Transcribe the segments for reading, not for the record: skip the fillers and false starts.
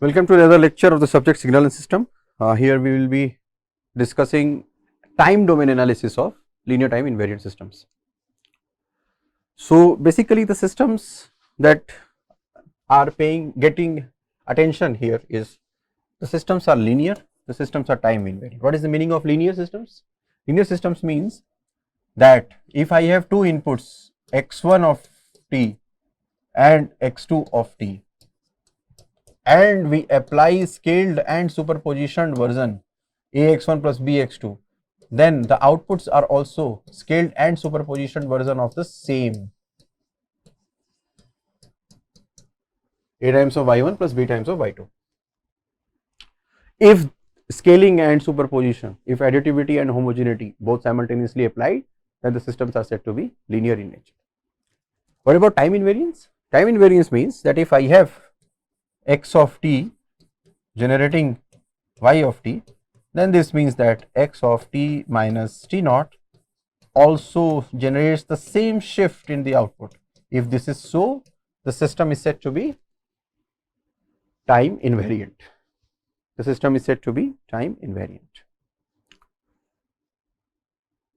Welcome to another lecture of the subject signal and system. Here we will be discussing time domain analysis of linear time invariant systems. So basically the systems that are getting attention here is the systems are linear, the systems are time invariant. What is the meaning of linear systems? Linear systems means that if I have two inputs x1 of t and x2 of t, and we apply scaled and superpositioned version ax1 plus bx2, then the outputs are also scaled and superpositioned version of the same a times of y1 plus b times of y2. If scaling and superposition, if additivity and homogeneity both simultaneously applied, then the systems are said to be linear in nature. What about time invariance? Time invariance means that if I have x of t generating y of t, then this means that x of t minus t naught also generates the same shift in the output. If this is so, the system is said to be time invariant. The system is said to be time invariant.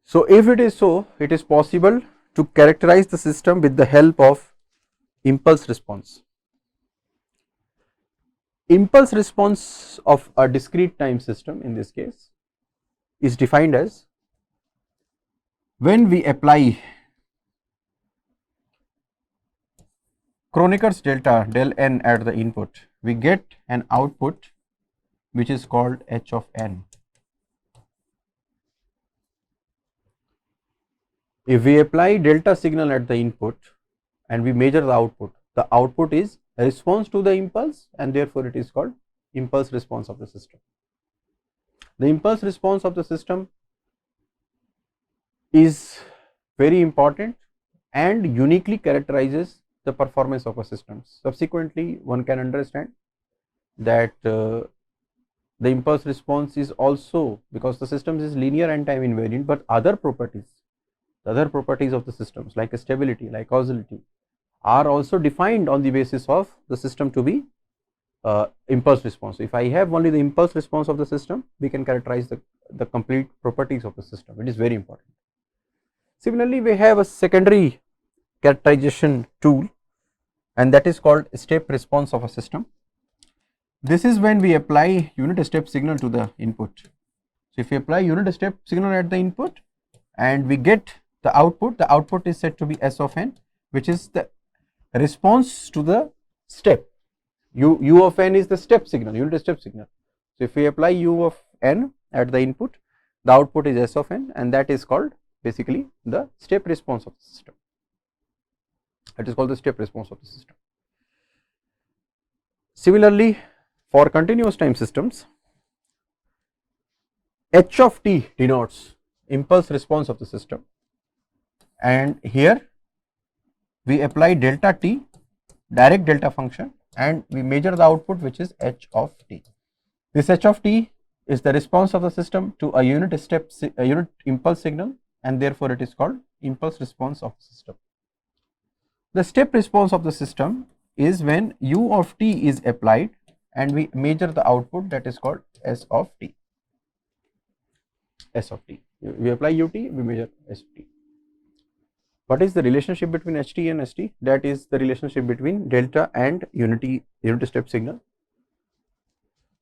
So if it is so, it is possible to characterize the system with the help of impulse response. Impulse response of a discrete time system in this case is defined as when we apply Kroneker's delta del n at the input, we get an output which is called h of n. If we apply delta signal at the input and we measure the output is a response to the impulse, and therefore it is called impulse response of the system. The impulse response of the system is very important and uniquely characterizes the performance of a system. Subsequently, one can understand that the impulse response is also, because the system is linear and time invariant, but other properties of the systems like stability, like causality, are also defined on the basis of the system to be impulse response. If I have only the impulse response of the system, we can characterize the complete properties of the system. It is very important. Similarly, we have a secondary characterization tool, and that is called step response of a system. This is when we apply unit step signal to the input. So if we apply unit step signal at the input and we get the output is said to be s of n, which is the response to the step. U of n is the step signal, unit step signal. So if we apply u of n at the input, the output is s of n, and that is called basically the step response of the system. That is called the step response of the system. Similarly, for continuous time systems, h of t denotes impulse response of the system, and here we apply delta t, direct delta function, and we measure the output, which is h of t. This h of t is the response of the system to a unit impulse signal, and therefore it is called impulse response of the system. The step response of the system is when u of t is applied and we measure the output, that is called s of t. S of t. We apply ut, we measure s of t. What is the relationship between ht and st? That is the relationship between delta and unit step signal.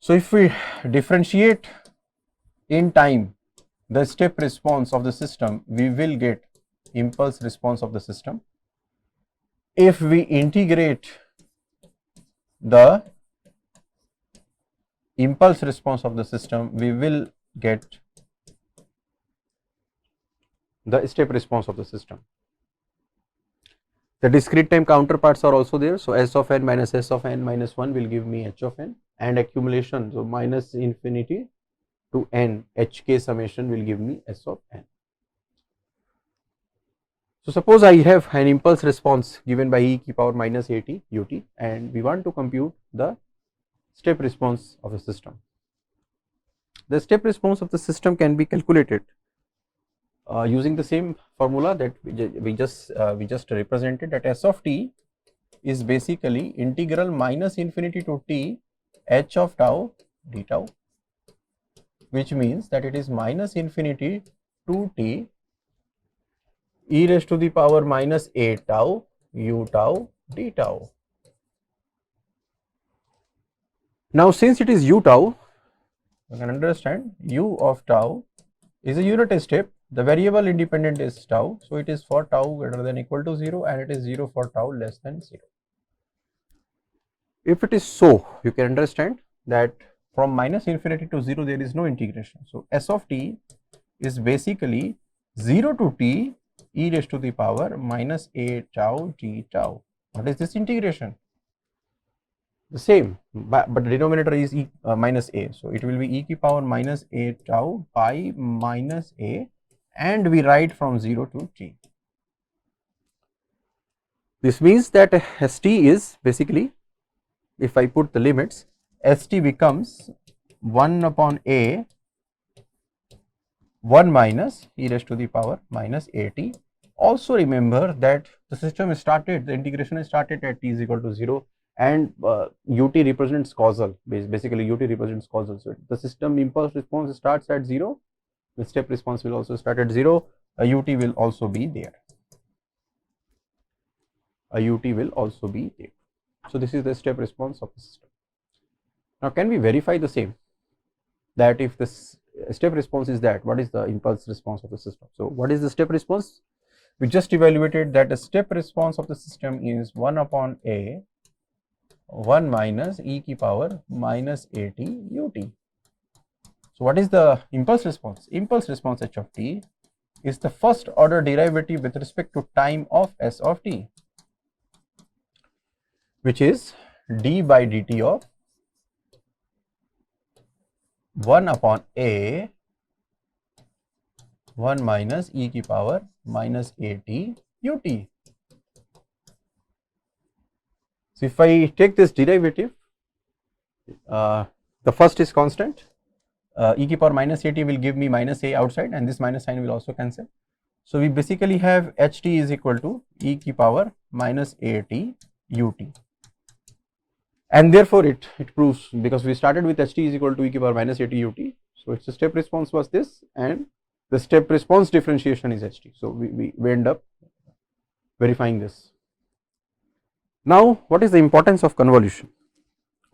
So if we differentiate in time the step response of the system, we will get impulse response of the system. If we integrate the impulse response of the system, we will get the step response of the system. The discrete time counterparts are also there. So s of n minus s of n minus 1 will give me h of n, and accumulation, so minus infinity to n hk summation will give me s of n. So suppose I have an impulse response given by e to the power minus at ut, and we want to compute the step response of the system. The step response of the system can be calculated using the same formula that we just represented, that s of t is basically integral minus infinity to t h of tau d tau, which means that it is minus infinity to t e raised to the power minus a tau u tau d tau. Now, since it is u tau, you can understand u of tau is a unit step. The variable independent is tau, so it is for tau greater than equal to 0 and it is 0 for tau less than 0. If it is so, you can understand that from minus infinity to 0 there is no integration. So, s of t is basically 0 to t e raised to the power minus a tau t tau. What is this integration? The same, but the denominator is minus a. So, it will be e to the power minus a tau by minus a, and we write from 0 to t. This means that st is basically, if I put the limits, st becomes 1 upon a 1 minus e raised to the power minus at. Also remember that the system is started, the integration is started at t is equal to 0, and ut represents causal, basically ut represents causal. So, the system impulse response starts at 0, the step response will also start at 0, a ut will also be there. A ut will also be there. So, this is the step response of the system. Now, can we verify the same, that if this step response is that, what is the impulse response of the system? So, what is the step response? We just evaluated that the step response of the system is 1 upon a 1 minus e to the power minus at ut. So, what is the impulse response? Impulse response h of t is the first order derivative with respect to time of s of t, which is d by dt of 1 upon a 1 minus e to the power minus at ut. So, if I take this derivative, the first is constant, e to the power minus at will give me minus a outside, and this minus sign will also cancel. So, we basically have ht is equal to e to the power minus at ut, and therefore it proves, because we started with ht is equal to e to the power minus at ut. So, its step response was this, and the step response differentiation is ht. So, we end up verifying this. Now, what is the importance of convolution,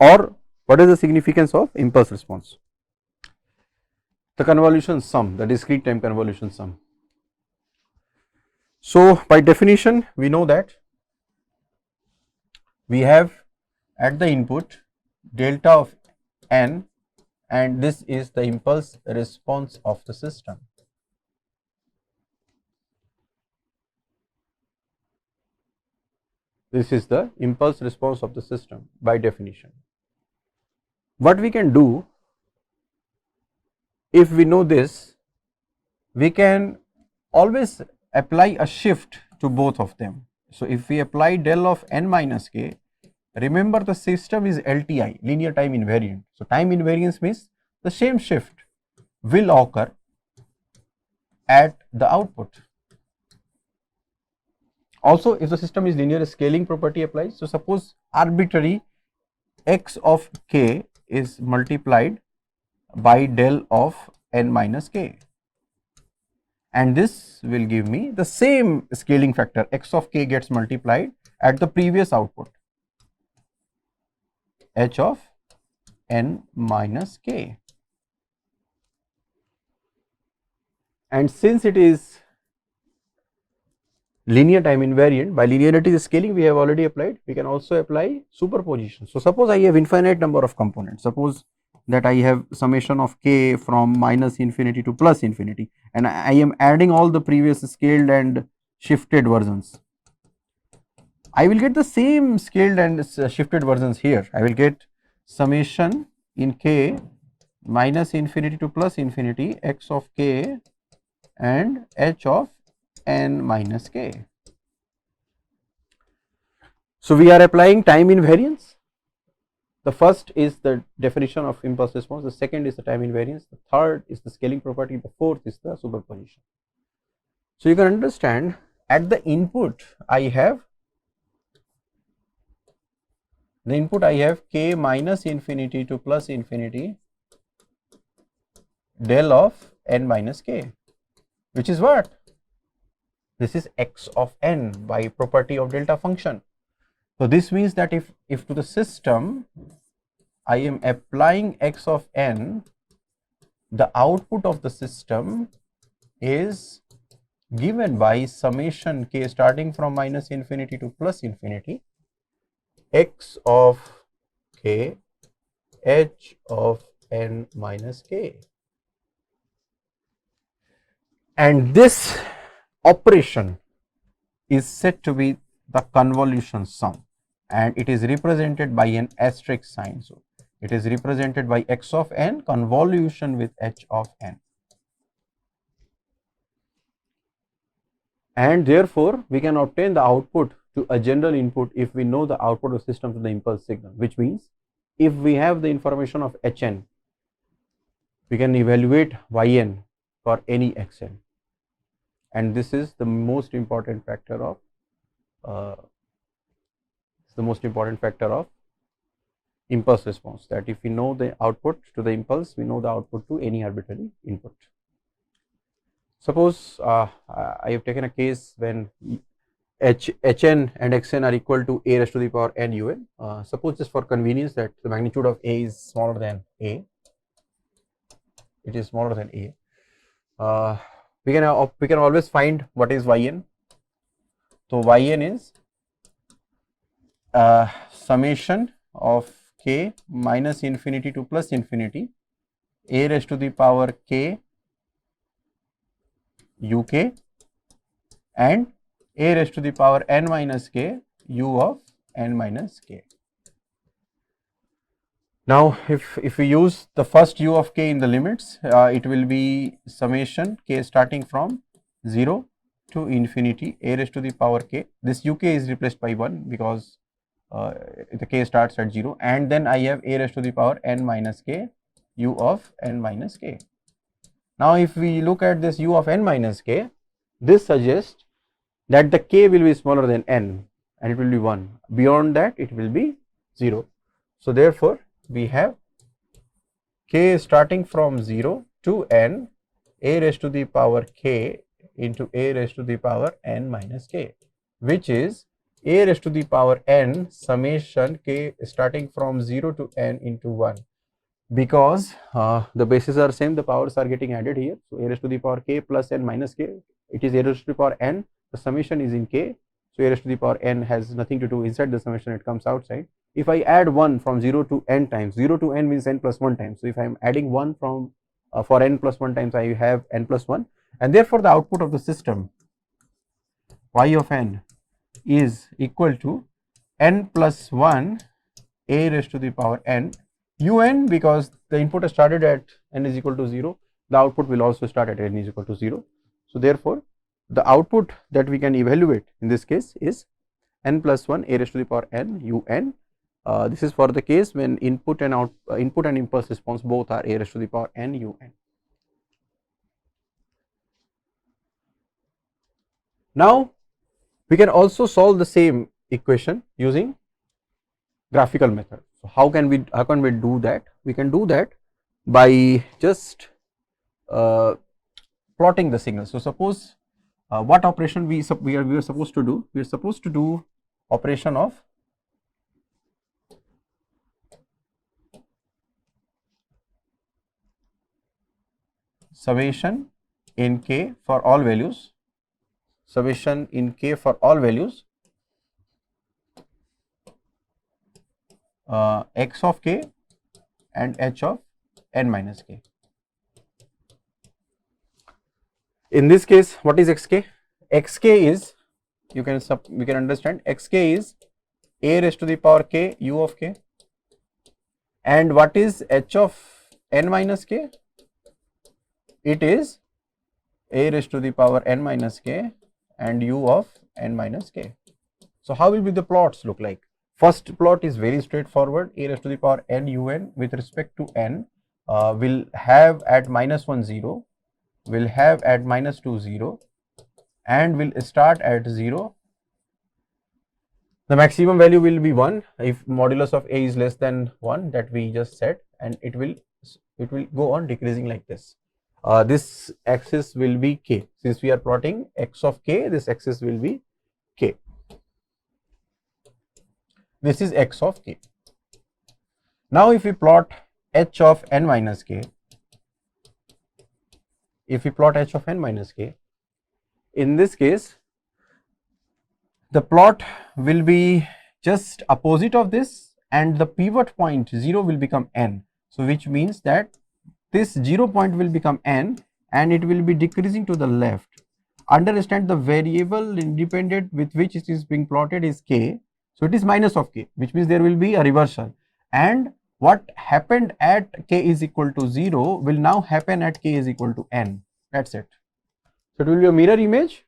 or what is the significance of impulse response? The convolution sum, the discrete time convolution sum. So, by definition we know that we have at the input delta of n, and this is the impulse response of the system. This is the impulse response of the system by definition. What we can do, if we know this, we can always apply a shift to both of them. So, if we apply del of n minus k, remember the system is LTI, linear time invariant. So, time invariance means the same shift will occur at the output. Also, if the system is linear, scaling property applies. So, suppose arbitrary x of k is multiplied by del of n minus k, and this will give me the same scaling factor, x of k gets multiplied at the previous output, h of n minus k. And since it is linear time invariant, by linearity scaling we have already applied, we can also apply superposition. So, suppose I have infinite number of components, suppose that I have summation of k from minus infinity to plus infinity, and I am adding all the previous scaled and shifted versions. I will get the same scaled and shifted versions here. I will get summation in k minus infinity to plus infinity x of k and h of n minus k. So, we are applying time invariance. The first is the definition of impulse response, the second is the time invariance, the third is the scaling property, the fourth is the superposition. So, you can understand at the input I have the input I have k minus infinity to plus infinity del of n minus k, which is what? This is x of n by property of delta function. So this means that if to the system I am applying x of n, the output of the system is given by summation k starting from minus infinity to plus infinity x of k h of n minus k. And this operation is said to be the convolution sum, and it is represented by an asterisk sign. So it is represented by x of n convolution with h of n. And therefore, we can obtain the output to a general input if we know the output of the system to the impulse signal, which means if we have the information of hn, we can evaluate yn for any xn. And this is the most important factor of impulse response, that if we know the output to the impulse, we know the output to any arbitrary input. Suppose I have taken a case when hn and xn are equal to a raised to the power n un. Suppose just for convenience that the magnitude of a is smaller than a, it is smaller than a. We can always find what is yn. So yn is summation of k minus infinity to plus infinity a raised to the power k uk and a raised to the power n minus k u of n minus k. Now, if we use the first u of k in the limits, it will be summation k starting from 0 to infinity a raised to the power k. This uk is replaced by 1 because the k starts at 0, and then I have a raised to the power n minus k u of n minus k. Now, if we look at this u of n minus k, this suggests that the k will be smaller than n and it will be 1. Beyond that, it will be 0. So, therefore, we have k starting from 0 to n a raised to the power k into a raised to the power n minus k, which is a raised to the power n summation k starting from 0 to n into 1. Because the bases are same, the powers are getting added here. So, a raised to the power k plus n minus k, it is a raised to the power n, the summation is in k. So, a raised to the power n has nothing to do inside the summation, it comes outside. If I add 1 from 0 to n times, 0 to n means n plus 1 times. So, if I am adding 1 from for n plus 1 times, I have n plus 1, and therefore, the output of the system y of n is equal to n plus 1 a raised to the power n un, because the input has started at n is equal to 0, the output will also start at n is equal to 0. So, therefore, the output that we can evaluate in this case is n plus 1 a raised to the power n un. This is for the case when input and impulse response both are a raised to the power n un. Now, we can also solve the same equation using graphical method. So, how can we do that? We can do that by just plotting the signal. So, suppose what operation we are supposed to do? We are supposed to do operation of summation in k for all values, summation in k for all values x of k and h of n minus k. In this case, what is xk? Xk is, we can understand, xk is a raised to the power k u of k, and what is h of n minus k? It is a raised to the power n minus k and u of n minus k. So, how will be the plots look like? First plot is very straightforward. A raised to the power n un with respect to n will have at minus 1 0, will have at minus 2 0, and will start at 0 The maximum value will be 1 if modulus of A is less than 1, that we just said, and it will go on decreasing like this. This axis will be K. Since we are plotting x of K, this axis will be K. This is x of K. Now if we plot h of n minus K, in this case the plot will be just opposite of this, and the pivot point 0 will become n. So which means that this 0 point will become n and it will be decreasing to the left. Understand the variable independent with which it is being plotted is K. So it is minus of K, which means there will be a reversal, and what happened at K is equal to 0 will now happen at K is equal to n. That's it. So it will be a mirror image,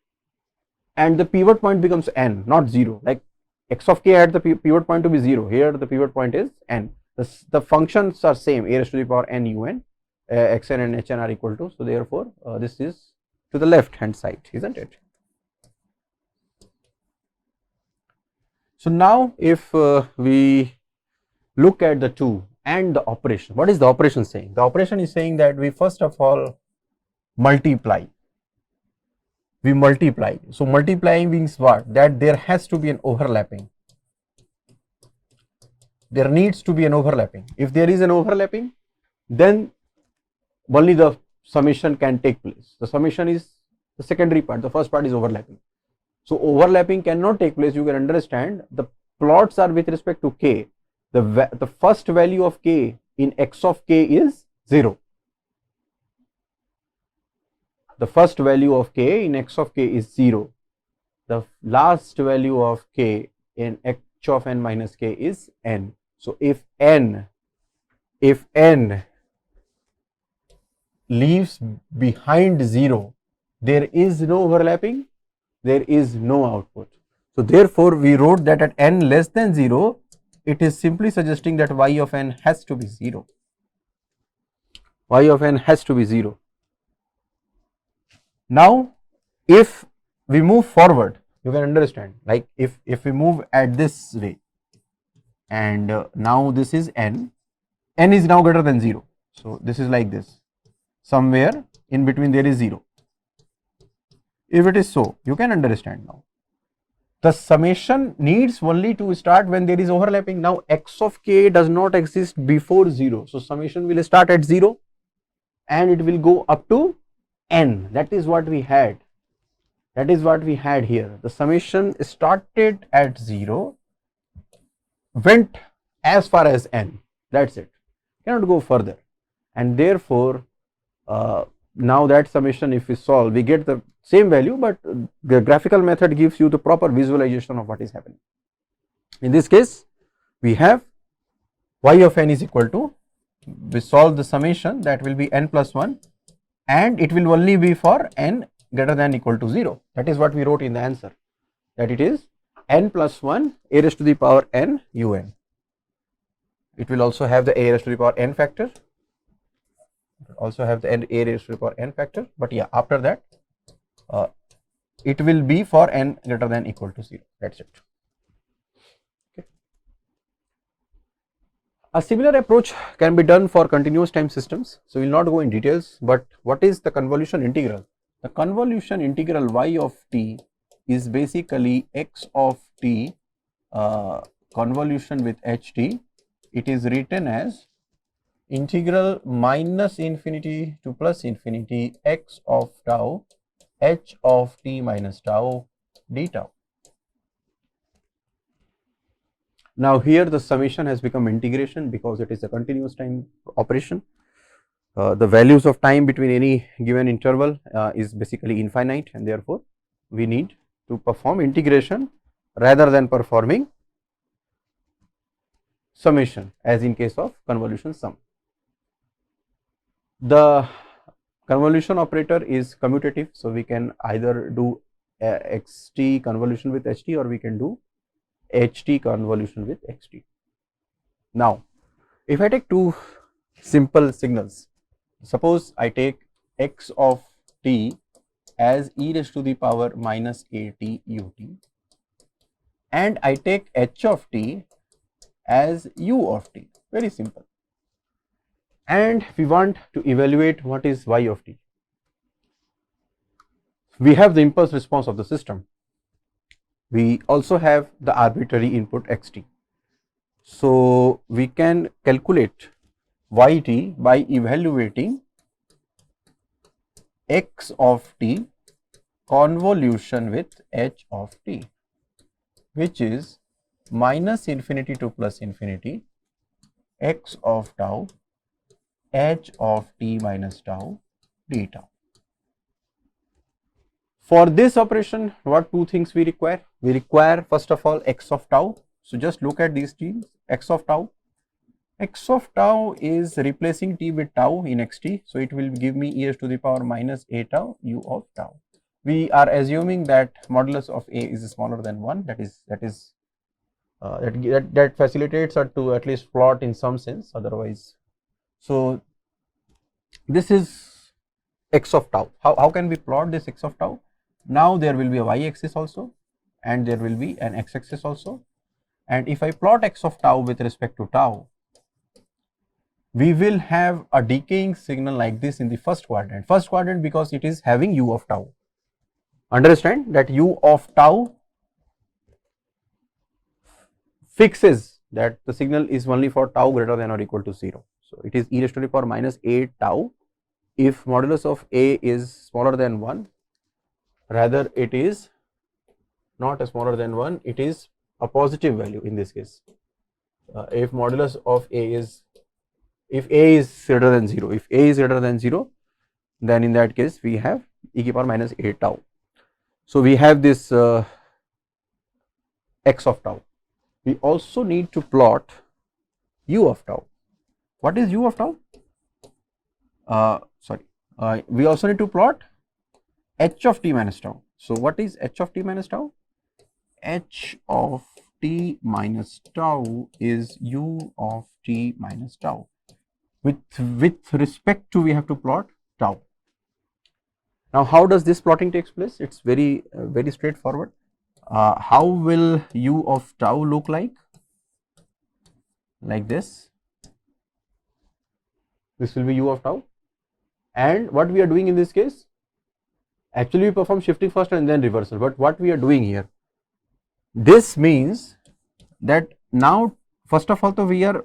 and the pivot point becomes n, not 0. Like x of K had the pivot point to be 0. Here the pivot point is n. The functions are same, a raised to the power n un, xn and hn are equal to. So therefore this is to the left hand side, isn't it? So now if we look at the two and the operation, what is the operation saying? The operation is saying that we first of all multiply. We multiply. So multiplying means what? That there has to be an overlapping. There needs to be an overlapping. If there is an overlapping, then only the summation can take place. The summation is the secondary part. The first part is overlapping. So overlapping cannot take place. You can understand the plots are with respect to K. The first value of K in x of K is 0. The first value of K in x of K is 0. The last value of K in h of n minus K is n. So if n leaves behind 0, there is no overlapping, there is no output. So therefore we wrote that at n less than 0, it is simply suggesting that y of n has to be 0. Y of n has to be 0. Now if we move forward, you can understand, like if we move at this way, and now this is n is now greater than 0. So this is like this, somewhere in between there is 0. If it is so, you can understand now. The summation needs only to start when there is overlapping. Now x of K does not exist before 0. So summation will start at 0 and it will go up to n. That is what we had. That is what we had here. The summation started at 0, went as far as n. That's it. Cannot go further. And therefore, now that summation, if we solve, we get the same value, but the graphical method gives you the proper visualization of what is happening. In this case, we have y of n is equal to, we solve the summation, that will be n plus 1, and it will only be for n greater than equal to 0. That is what we wrote in the answer, that it is n plus 1 a raised to the power n un. It will also have the a raised to the power n factor. Also have the a raised to the power n factor, but yeah, after that it will be for n greater than equal to 0. That's it. Okay. A similar approach can be done for continuous time systems. So we will not go in details, but what is the convolution integral? The convolution integral y of t is basically x of t convolution with ht. It is written as integral minus infinity to plus infinity x of tau h of t minus tau d tau. Now here the summation has become integration because it is a continuous time operation. The values of time between any given interval is basically infinite, and therefore we need to perform integration rather than performing summation as in case of convolution sum. The convolution operator is commutative, so we can either do xt convolution with ht or we can do ht convolution with xt. Now if I take two simple signals, suppose I take x of t as e raised to the power minus at ut and I take h of t as u of t. Very simple. And we want to evaluate what is y of t. We have the impulse response of the system. We also have the arbitrary input xt. So we can calculate yt by evaluating x of t convolution with h of t, which is minus infinity to plus infinity x of tau h of t minus tau d tau. For this operation, what two things we require? We require first of all x of tau. So just look at these things, x of tau. X of tau is replacing t with tau in xt, so it will give me e raised to the power minus a tau u of tau. We are assuming that modulus of a is smaller than 1, that facilitates us to at least plot in some sense, otherwise. So this is x of tau. How can we plot this x of tau? Now there will be a y-axis also, and there will be an x-axis also, and if I plot x of tau with respect to tau, we will have a decaying signal like this in the first quadrant. First quadrant because it is having u of tau. Understand that u of tau fixes that the signal is only for tau greater than or equal to 0. So it is e raised to the power minus a tau if modulus of a is smaller than 1, rather it is not a smaller than 1, it is a positive value in this case. If modulus of a is, if a is greater than 0, if a is greater than 0, then in that case we have e to the power minus a tau. So we have this x of tau. We also need to plot u of tau. What is u of tau? We also need to plot h of t minus tau. So what is h of t minus tau? H of t minus tau is u of t minus tau. With respect to, we have to plot tau. Now how does this plotting takes place? It's very straightforward. How will u of tau look like? Like this. This will be u of tau. And what we are doing in this case? Actually we perform shifting first and then reversal, but what we are doing here? This means that now first of all, so we are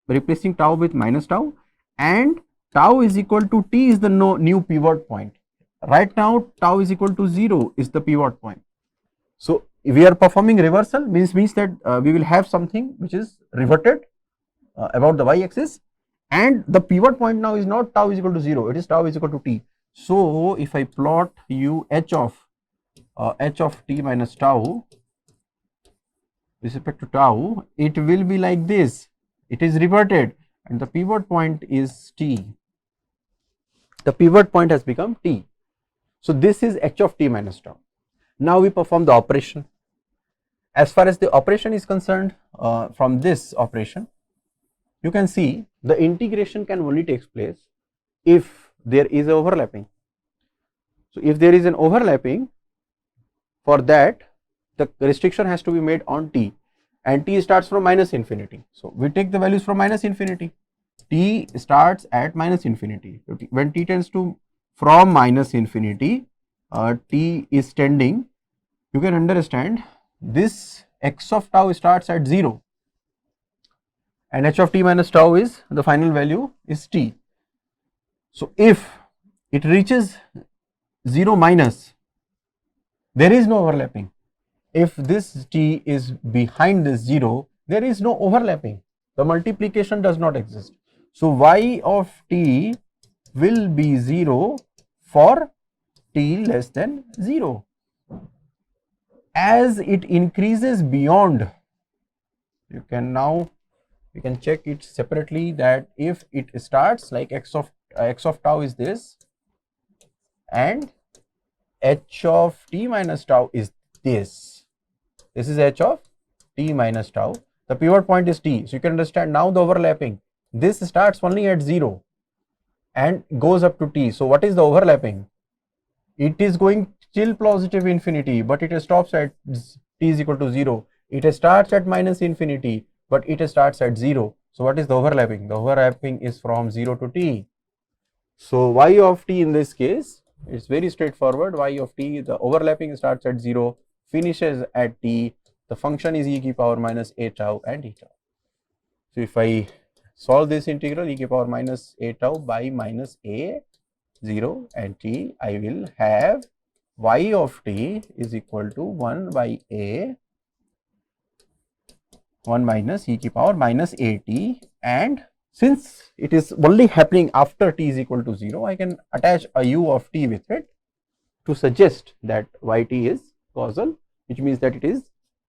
replacing tau with minus tau, and tau is equal to t is the new pivot point. Right now tau is equal to 0 is the pivot point. So we are performing reversal, means that we will have something which is reverted about the y-axis, and the pivot point now is not tau is equal to 0, it is tau is equal to t. So if I plot h of t minus tau with respect to tau, it will be like this. It is reverted and the pivot point is t. The pivot point has become t. So this is h of t minus tau. Now we perform the operation. As far as the operation is concerned, from this operation, you can see the integration can only take place if there is overlapping. So if there is an overlapping, for that the restriction has to be made on t, and t starts from minus infinity. So we take the values from minus infinity. T starts at minus infinity. When t tends to from minus infinity, t is tending, you can understand this x of tau starts at 0 and h of t minus tau is the final value is t. So if it reaches 0 minus, there is no overlapping. If this t is behind this 0, there is no overlapping, the multiplication does not exist. So y of t will be 0 for t less than 0. As it increases beyond, you can check it separately, that if it starts like x of tau is this and h of t minus tau is this is h of t minus tau, the pivot point is t. So you can understand now the overlapping, this starts only at 0 and goes up to t. So what is the overlapping? It is going till positive infinity, but it stops at t is equal to 0, It starts at minus infinity, but it starts at 0. So what is the overlapping? The overlapping is from 0 to t. So y of t in this case, it's very straightforward. Y of t, the overlapping starts at 0, finishes at t. The function is e to the power minus a tau and e tau. So if I solve this integral e to the power minus a tau by minus a 0 and t, I will have y of t is equal to 1 by a 1 minus e to the power minus a t, and since it is only happening after t is equal to 0, I can attach a u of t with it to suggest that yt is causal, which means that it is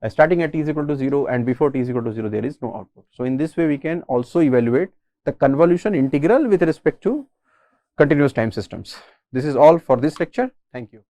starting at t is equal to 0 and before t is equal to 0 there is no output. So in this way we can also evaluate the convolution integral with respect to continuous time systems. This is all for this lecture. Thank you.